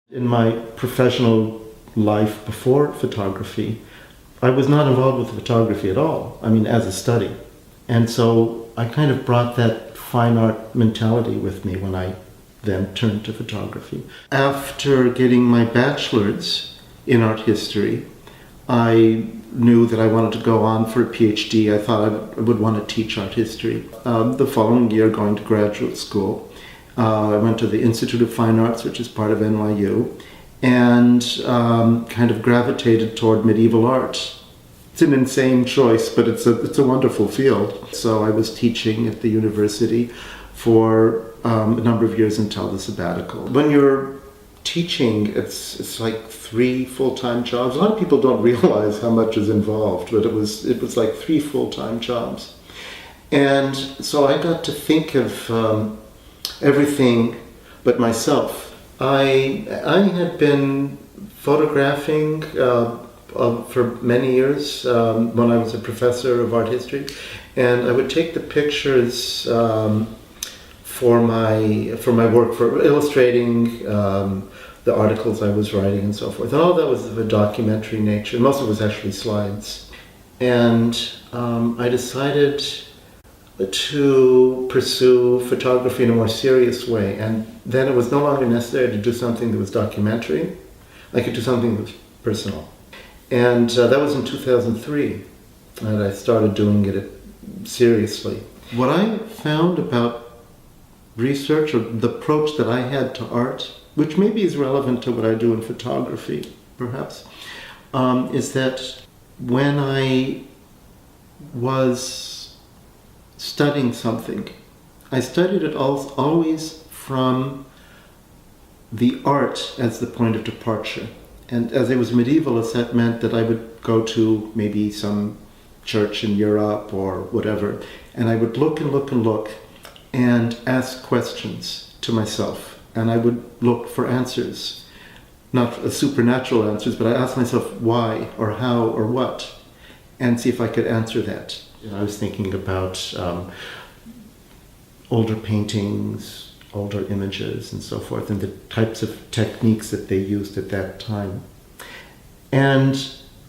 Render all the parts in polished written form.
In my professional life before photography, I was not involved with photography at all, as a study. And so I kind of brought that fine art mentality with me when I then turned to photography. After getting my bachelor's in art history, I knew that I wanted to go on for a PhD. I thought I would want to teach art history. The following year, going to graduate school, I went to the Institute of Fine Arts, which is part of NYU, and kind of gravitated toward medieval art. It's an insane choice, but it's a wonderful field. So I was teaching at the university for a number of years until the sabbatical. When you're teaching, it's like 3 full-time jobs. A lot of people don't realize how much is involved, but it was like 3 full-time jobs. And so I got to think of everything but myself. I had been photographing for many years when I was a professor of art history, and I would take the pictures for my work, for illustrating the articles I was writing and so forth. And all that was of a documentary nature. Most of it was actually slides. And I decided to pursue photography in a more serious way. And then it was no longer necessary to do something that was documentary. I could do something that was personal. And that was in 2003 that I started doing it seriously. What I found about research, or the approach that I had to art, which maybe is relevant to what I do in photography, perhaps, is that when I was studying something, I studied it always from the art as the point of departure. And as it was medievalist, that meant that I would go to maybe some church in Europe or whatever, and I would look and look and look and ask questions to myself. And I would look for answers, not supernatural answers, but I asked myself why or how or what, and see if I could answer that. I was thinking about older paintings, older images, and so forth, and the types of techniques that they used at that time. And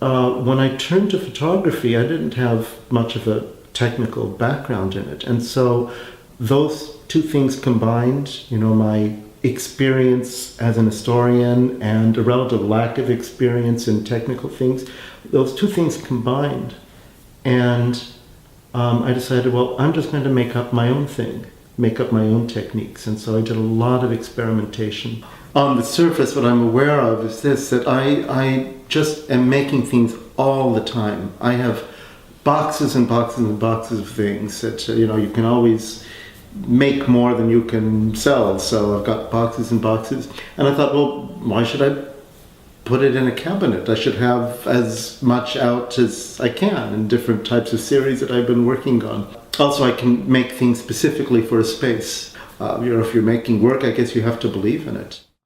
when I turned to photography, I didn't have much of a technical background in it. And so those two things combined, my experience as an historian and a relative lack of experience in technical things, those two things combined. And I decided, well, I'm just going to make up my own thing, make up my own techniques. And so I did a lot of experimentation. On the surface, what I'm aware of is this, that I just am making things all the time. I have boxes and boxes and boxes of things that, you can always make more than you can sell. So I've got boxes and boxes. And I thought, well, why should I put it in a cabinet? I should have as much out as I can in different types of series that I've been working on. Also, I can make things specifically for a space. If you're making work, I guess you have to believe in it.